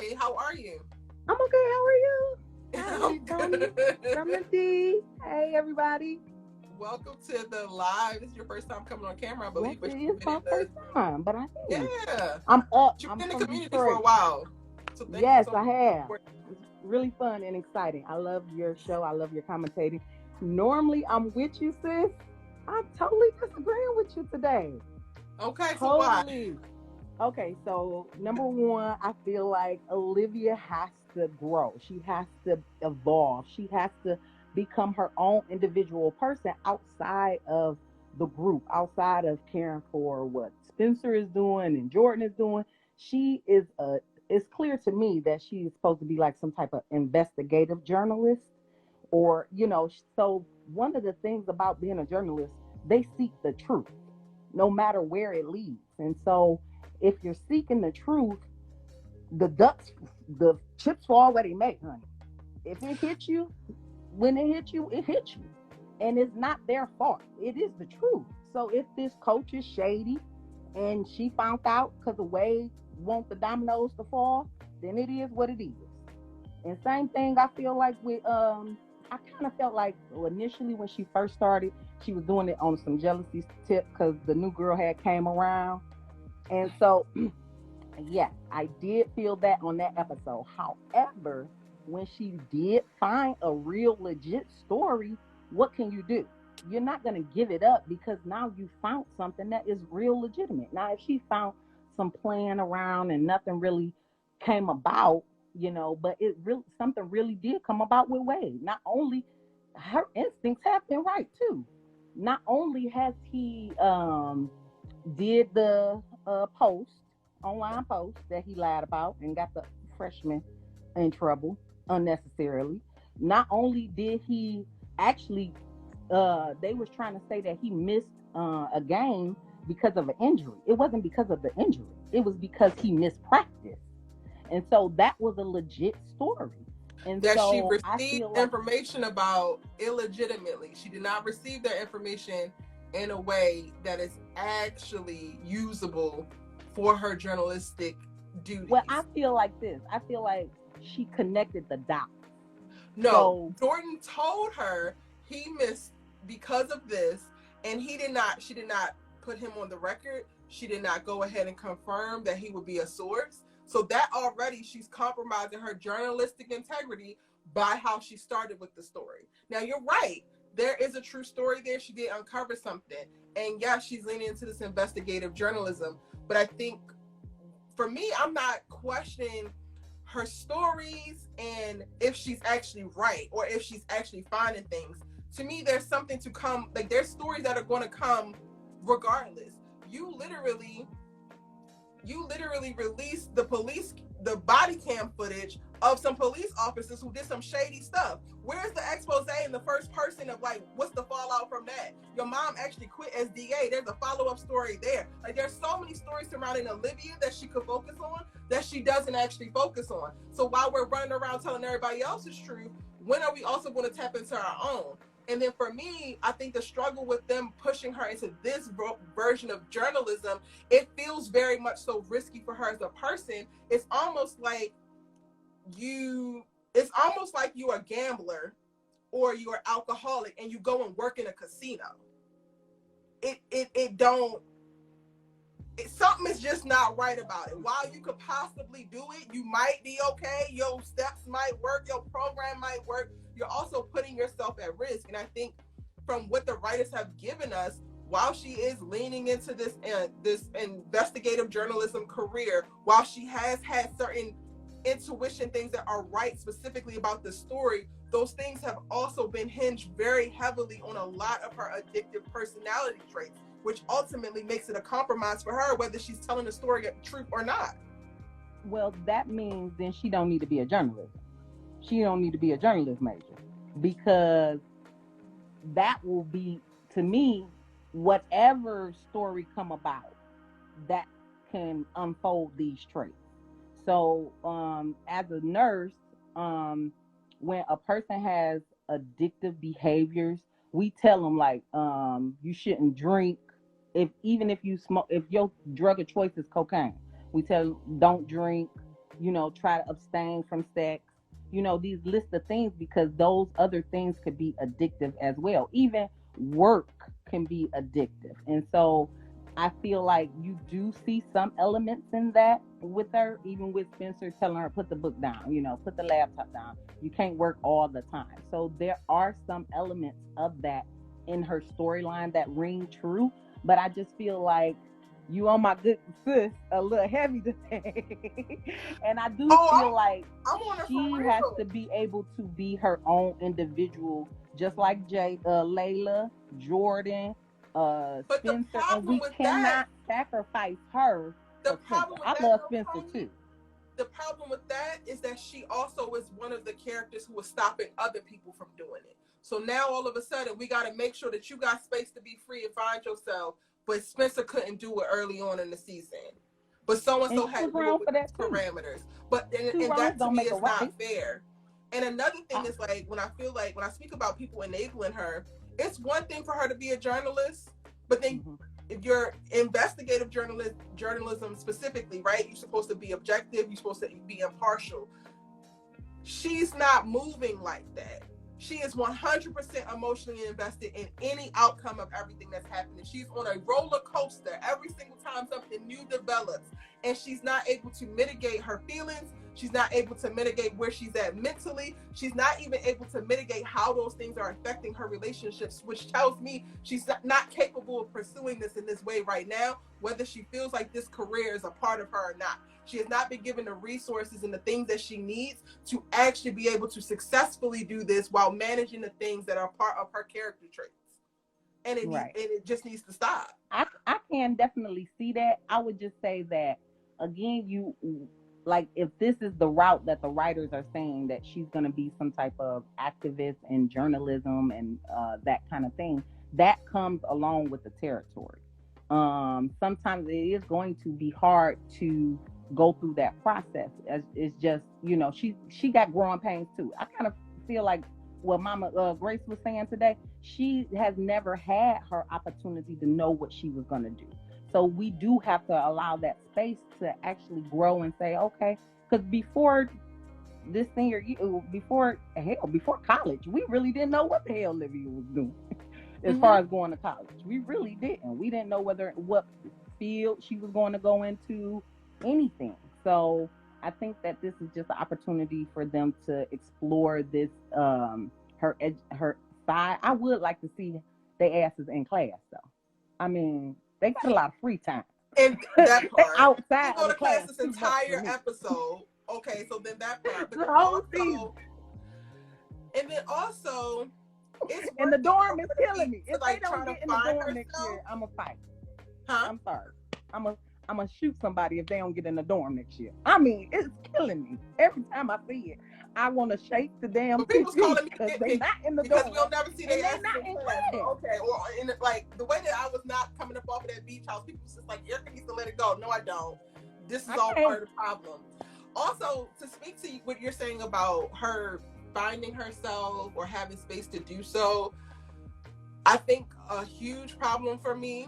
Hey, how are you? I'm okay. How are you? I'm Hi, Tony good. from the D. Hey, everybody. Welcome to the live. This is your first time coming on camera, I Yes, believe, it but is you've been my in the first time, but yeah, I'm up. but you've I'm been in the from community for a Detroit. while. So thank you Yes, so I much have. for It's really fun and exciting. I love your show. I love your commentating. Normally, I'm with you, sis. I'm totally disagreeing with you today. Okay, so why? Totally. Okay, so number one, I feel like Olivia has to grow. She has to evolve. She has to become her own individual person outside of the group, outside of caring for what Spencer is doing and Jordan is doing. She is a It's clear to me that she is supposed to be like some type of investigative journalist, or so one of the things about being a journalist, they seek the truth no matter where it leads. And so if you're seeking the truth, the chips fall where they may, honey. If it hits you, when it hits you, it hits you. And it's not their fault. It is the truth. So if this coach is shady and she found out because the way want the dominoes to fall, then it is what it is. And same thing I feel like with I kind of felt like initially when she first started, she was doing it on some jealousy tip because the new girl had came around. And so yes, I did feel that on that episode. However, when she did find a real legit story, what can you do? You're not going to give it up because now you found something that is real legitimate. Now, if she found some playing around and nothing really came about, but it really something really did come about with Wade. Not only her instincts have been right too. Not only has he did the post online post that he lied about and got the freshman in trouble unnecessarily. Not only did he actually, they was trying to say that he missed a game because of an injury. It wasn't because of the injury. It was because he missed practice. And so that was a legit story. And That she so I received feel like, information about illegitimately. She did not receive that information in a way that is actually usable for her journalistic well, I duties. feel like this. I feel like she connected the dots. No, So Jordan told her he missed because of this, and she did not put him on the record. She did not go ahead and confirm that he would be a source. So that already she's compromising her journalistic integrity by how she started with the story. Now you're right. There is a true story there. She did uncover something. And yeah, she's leaning into this investigative journalism. But I think for me, I'm not questioning her stories and if she's actually right or if she's actually finding things. To me, there's something to come, like there's stories that are going to come regardless. You literally released the body cam footage of some police officers who did some shady stuff. Where's the expose in the first person of like what's the fallout from that? Your mom actually quit as DA. There's a follow-up story there. Like there's so many stories surrounding Olivia that she could focus on that she doesn't actually focus on. So while we're running around telling everybody else's truth, when are we also going to tap into our own? And then for me, I think the struggle with them pushing her into this version of journalism, it feels very much so risky for her as a person. You it's almost like you're a gambler or you're an alcoholic and you go and work in a casino. It don't something is just not right about it. While you could possibly do it, you might be okay. Your steps might work. Your program might work. You're also putting yourself at risk. And I think from what the writers have given us, while she is leaning into this investigative journalism career, while she has had certain intuition things that are right specifically about the story, those things have also been hinged very heavily on a lot of her addictive personality traits, which ultimately makes it a compromise for her whether she's telling the story of truth or not. well, that means then she don't need to be a journalist. She don't need to be a journalist major, because that will be, to me, whatever story come about that can unfold these traits. So as a nurse, um when a person has addictive behaviors, we tell them like, you shouldn't drink. If even if you smoke, if your drug of choice is cocaine, we tell them don't drink, try to abstain from sex, these list of things, because those other things could be addictive as well. Even work can be addictive. And so I feel like you do see some elements in that with her, even with Spencer telling her, put the book down, put the laptop down. You can't work all the time. So there are some elements of that in her storyline that ring true. But I just feel like you on my good sis a little heavy today. And I do feel like I'm on her she for has real. to be able to be her own individual, just like Layla, Jordan, But the Spencer, and problem we with cannot sacrifice her the for Spencer. problem with I that, love though, Spencer Tony, too. the problem with that is that she also is one of the characters who is stopping other people from doing it. So now all of a sudden we got to make sure that you got space to be free and find yourself. But Spencer couldn't do it early on in the season. But so and so had to do it with these parameters. But and that to me is not fair. And another thing is, like, when I speak about people enabling her, it's one thing for her to be a journalist, but then if you're investigative journalism specifically, right? You're supposed to be objective. You're supposed to be impartial. She's not moving like that. She is 100% emotionally invested in any outcome of everything that's happening. She's on a roller coaster every single time something new develops, and she's not able to mitigate her feelings. She's not able to mitigate where she's at mentally. She's not even able to mitigate how those things are affecting her relationships, which tells me she's not capable of pursuing this in this way right now, whether she feels like this career is a part of her or not. She has not been given the resources and the things that she needs to actually be able to successfully do this while managing the things that are part of her character traits. And it just needs to stop. I can definitely see that. I would just say that, again, like, if this is the route that the writers are saying that she's going to be some type of activist in journalism and that kind of thing, that comes along with the territory. Sometimes it is going to be hard to go through that process. It's just, she got growing pains too. I kind of feel like what Mama Grace was saying today, she has never had her opportunity to know what she was going to do. So we do have to allow that space to actually grow and say, okay, because before this senior year, before college, we really didn't know what the hell Olivia was doing as far as going to college. We really didn't. We didn't know what field she was going to go into, anything. So I think that this is just an opportunity for them to explore this, her side. I would like to see their asses in class, though. I mean, they got a lot of free time. And that part. Outside you go of to class this too entire episode. Okay, so then that part. But the whole season. And then also, it's and the dorm is killing me. If like, they don't get in the dorm next year, I'm going to fight. Huh? I'm sorry. I'm going to shoot somebody if they don't get in the dorm next year. I mean, it's killing me. Every time I see it, I want to shake the damn people's calling me because they're not in the because dorm. we'll never see their asses not in class. Okay, or in like the way that I was not coming up off of that beach house, people was just like, Erica needs to let it go. No, I don't. This is all part of the problem. Also, to speak to what you're saying about her finding herself or having space to do so, I think a huge problem for me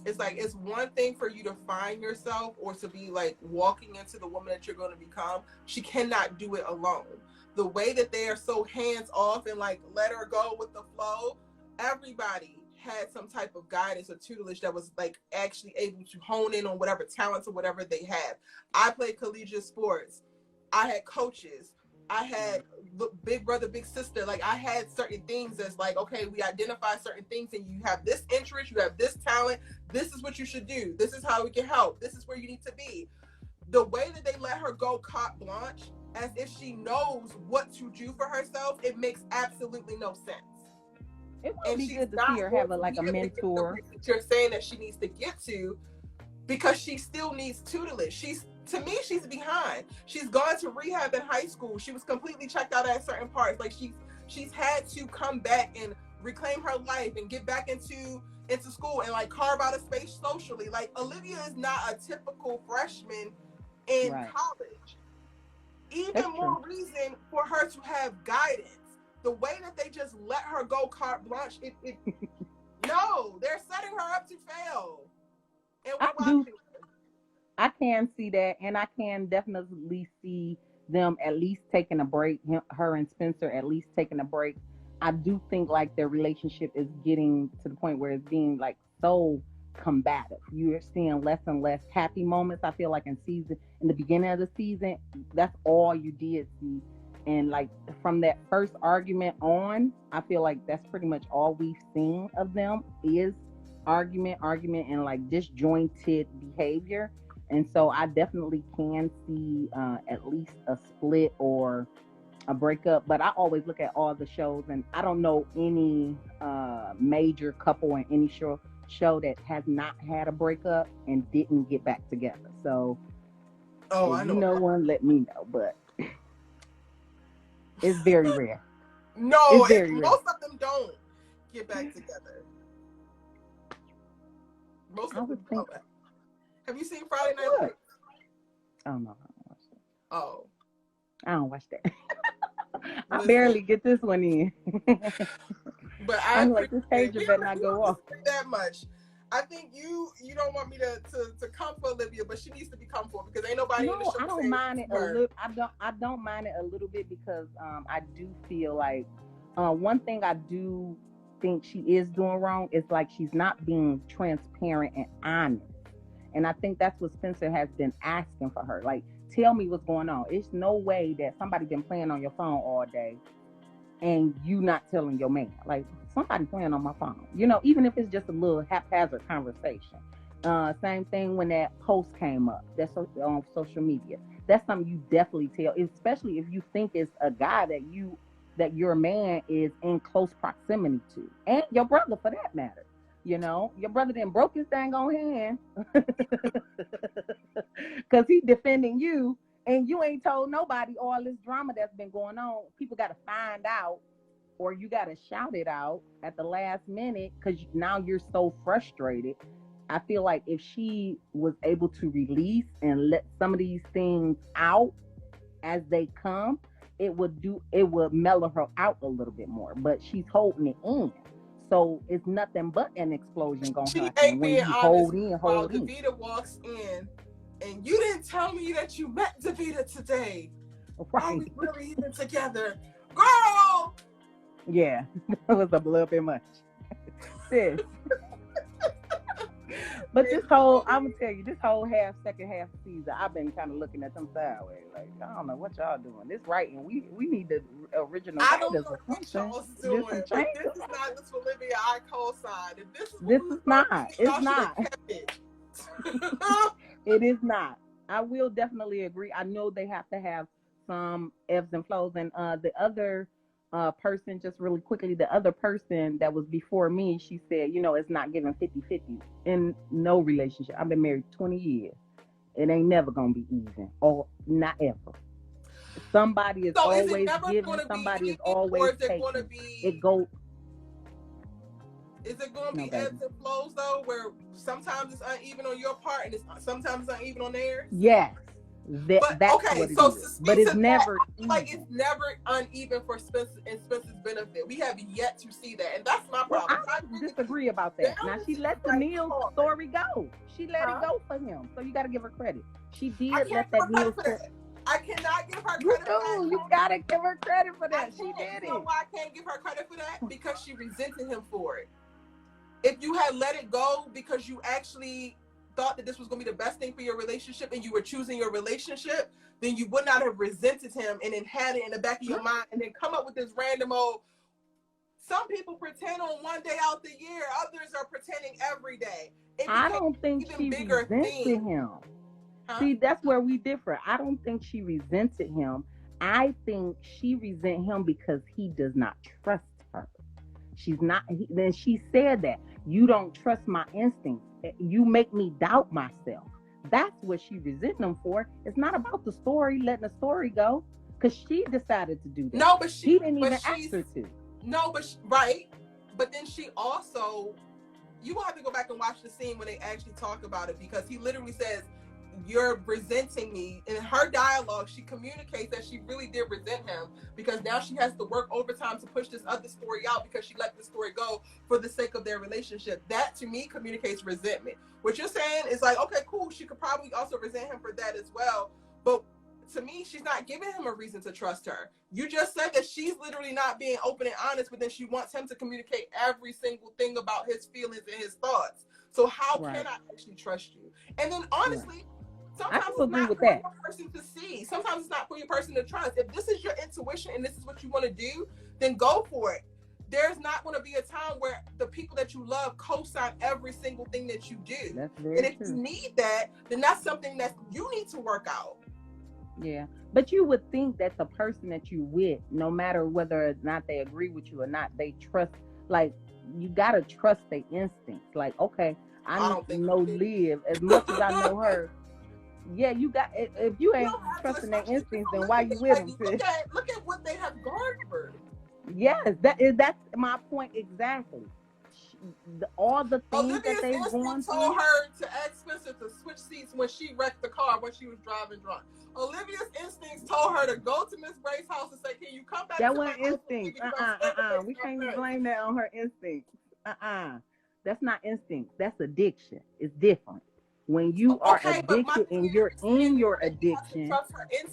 is, like, it's one thing for you to find yourself or to be like walking into the woman that you're going to become. She cannot do it alone. The way that they are so hands off and like let her go with the flow, everybody had some type of guidance or tutelage that was like actually able to hone in on whatever talents or whatever they had. I played collegiate sports. I had coaches. I had big brother, big sister. Like, I had certain things that's like, okay, we identify certain things and you have this interest, you have this talent. This is what you should do. This is how we can help. This is where you need to be. The way that they let her go carte blanche, as if she knows what to do for herself, it makes absolutely no sense. It would be good to see her have a mentor. You're saying that she needs to get to, because she still needs tutelage. To me, she's behind. She's gone to rehab in high school. She was completely checked out at certain parts. Like, she's had to come back and reclaim her life and get back into school and like carve out a space socially. Like, Olivia is not a typical freshman in college. Even more reason for her to have guidance. The way that they just let her go carte blanche, no, they're setting her up to fail. And we're watching her. I can see that, and I can definitely see them at least taking a break. Her and Spencer at least taking a break. I do think like their relationship is getting to the point where it's being like so combative. You're seeing less and less happy moments. I feel like in the beginning of the season, that's all you did see. And like from that first argument on, I feel like that's pretty much all we've seen of them is argument, and like disjointed behavior. And so I definitely can see at least a split or a breakup. But I always look at all the shows, and I don't know any major couple in any show that has not had a breakup and didn't get back together. So if you know one, let me know. But it's very rare. No, it's very rare. Most of them don't get back together. Most of them don't. Have you seen Friday Night Lights? Oh no, I don't watch that. Oh, I don't watch that. I barely get this one in. But I'm like, this pager better not go off that much. I think you don't want me to come for Olivia, but she needs to be come for because ain't nobody in the show. I don't mind it a little. I don't mind it a little bit because I do feel like one thing I do think she is doing wrong is like she's not being transparent and honest. And I think that's what Spencer has been asking for her. Like, tell me what's going on. It's no way that somebody been playing on your phone all day and you not telling your man. Like, somebody playing on my phone. You know, even if it's just a little haphazard conversation. Same thing when that post came up. That's on social media. That's something you definitely tell, especially if you think it's a guy that your man is in close proximity to. And your brother, for that matter. You know, your brother then broke his dang on hand because he defending you, and you ain't told nobody all this drama that's been going on. People got to find out, or you got to shout it out at the last minute because now you're so frustrated. I feel like if she was able to release and let some of these things out as they come, it would mellow her out a little bit more. But she's holding it in. So it's nothing but an explosion going to happen when you hold in. Davida walks in, and you didn't tell me that you met Davida today. Right. Are we really even together? Girl! Yeah, that was a little bit much. Sis. But this whole, I'm going to tell you, this whole second half season, I've been kind of looking at them sideways. Like, I don't know what y'all doing. This writing, we need the original. I don't know what y'all's doing, but this is not this Olivia I co-sign. If this is not. It's not. It is not. I will definitely agree. I know they have to have some ebbs and flows. And the other person, just really quickly, the other person that was before me, she said, you know, it's not giving 50-50 in no relationship. I've been married 20 years. It ain't never gonna be even, or not ever. Somebody is always giving, somebody is always taking. Is it going to be ebbs and flows though, where sometimes it's uneven on your part and it's sometimes uneven on theirs? Yes. That's what it is. But it's never even. Like it's never uneven for Spencer and Spencer's benefit. We have yet to see that, and that's my problem. I disagree about that. Now she let the Neil story go. She let it go for him, so you got to give her credit. She did let that Neil story. I cannot give her credit for that. You gotta give her credit for that. She did it. You know why I can't give her credit for that? Because she resented him for it. If you had let it go because you actually thought that this was going to be the best thing for your relationship and you were choosing your relationship, then you would not have resented him and then had it in the back of your mind and then come up with this random old. Some people pretend on one day out the year, others are pretending every day. I don't think she resented him. Huh? See, that's where we differ. I don't think she resented him. I think she resent him because he does not trust her. She's not. Then she said that you don't trust my instincts. You make me doubt myself. That's what she resent him for. It's not about the story, letting the story go, because she decided to do that. No, but he didn't even ask her to. No, but right. But then she also, you will have to go back and watch the scene when they actually talk about it, because he literally says, you're resenting me. In her dialogue, she communicates that she really did resent him because now she has to work overtime to push this other story out because she let this story go for the sake of their relationship. That to me communicates resentment. What you're saying is like, okay, cool. She could probably also resent him for that as well. But to me, she's not giving him a reason to trust her. You just said that she's literally not being open and honest, but then she wants him to communicate every single thing about his feelings and his thoughts. So how can I actually trust you? And then honestly, sometimes it's not for your person to see. Sometimes it's not for your person to trust. If this is your intuition and this is what you want to do, then go for it. There's not going to be a time where the people that you love co-sign every single thing that you do. And if you need that, then that's something that you need to work out. Yeah, but you would think that the person that you with, no matter whether or not they agree with you or not, they trust, like, you got to trust their instincts. Like, okay, I need to know Liv as much as I know her. Yeah, you got, if you ain't trusting their instincts, then why you with them? Look at what they have garnered. Yes, that's my point exactly. All the things Olivia's that they've gone through. told her to ask Spencer to switch seats when she wrecked the car when she was driving drunk. Olivia's instincts told her to go to Miss Bray's house and say, "Can you come back?" That wasn't instinct. We can't blame that on her instincts. That's not instinct. That's addiction. It's different. When you are addicted and you're in your addiction,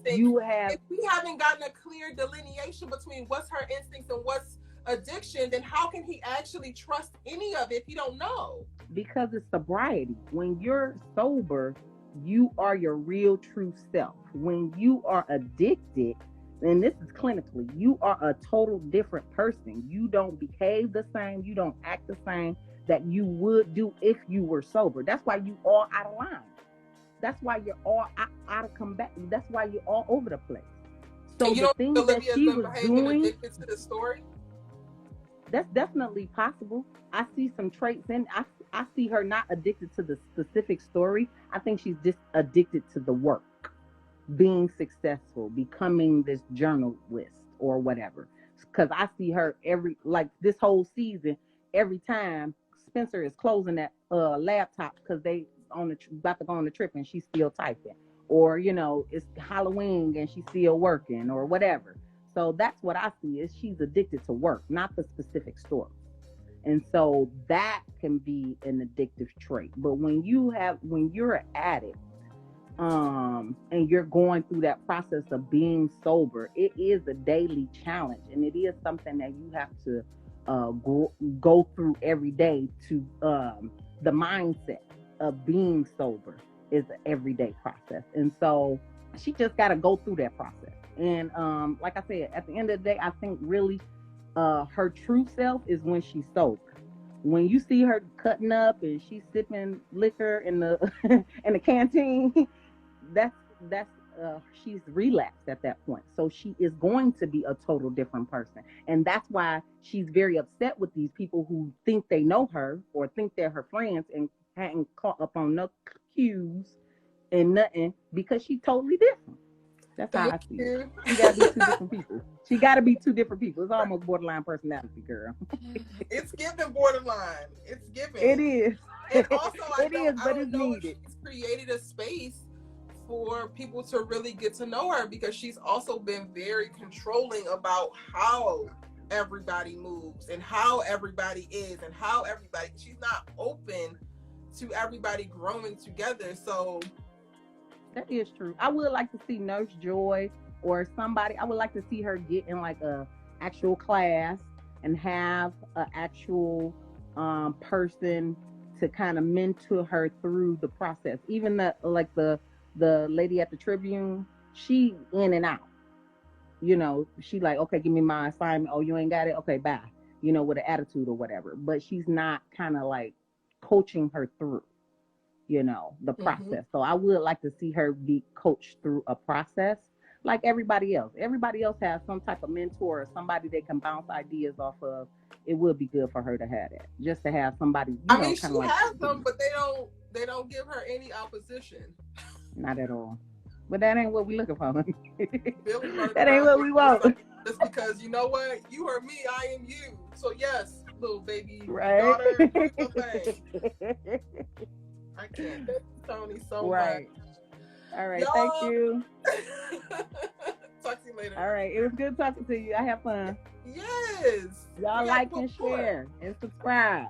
you have. If we haven't gotten a clear delineation between what's her instincts and what's addiction, then how can he actually trust any of it if he don't know? Because it's sobriety. When you're sober, you are your real true self. When you are addicted, and this is clinically, you are a total different person. You don't behave the same. You don't act the same that you would do if you were sober. That's why you all out of line. That's why you're all out of combat. That's why you're all over the place. So the thing that she was doing, addicted to the story, that's definitely possible. I see some traits in. I see her not addicted to the specific story. I think she's just addicted to the work, being successful, becoming this journalist or whatever. Because I see her this whole season, every time Spencer is closing that laptop because they about to go on the trip and she's still typing, or it's Halloween and she's still working or whatever. So that's what I see is she's addicted to work, not the specific story. And so that can be an addictive trait. But when you're an addict, and you're going through that process of being sober, it is a daily challenge, and it is something that you have to go through every day. To the mindset of being sober is an everyday process, and so she just got to go through that process. And like I said, at the end of the day, I think really her true self is when she's sober. When you see her cutting up and she's sipping liquor in the in the canteen, that's she's relapsed at that point. So she is going to be a total different person. And that's why she's very upset with these people who think they know her or think they're her friends and hadn't caught up on no cues and nothing, because she's totally different. That's how I see it. She gotta be two different people. She gotta be two different people. It's almost borderline personality, girl. It's giving borderline. It's giving. It is. And also, but it's needed. She's created a space for people to really get to know her, because she's also been very controlling about how everybody moves and how everybody is and how everybody. She's not open to everybody growing together. So. That is true. I would like to see Nurse Joy or somebody. I would like to see her get in like a actual class and have an actual person to kind of mentor her through the process. Even the lady at the Tribune, she in and out. She like, okay, give me my assignment. Oh, you ain't got it? Okay, bye. With an attitude or whatever. But she's not kind of like coaching her through. The process. Mm-hmm. So I would like to see her be coached through a process like everybody else. Everybody else has some type of mentor or somebody they can bounce ideas off of. It would be good for her to have that. Just to have somebody, she has them, but they don't give her any opposition. Not at all. But that ain't what we looking for. That ain't what we want. Just because you know what? You are me, I am you. So yes, little baby daughter, I can't. Tony so much. All right. Thank you. Talk to you later. All right. It was good talking to you. I have fun. Yes. Y'all like and share and subscribe.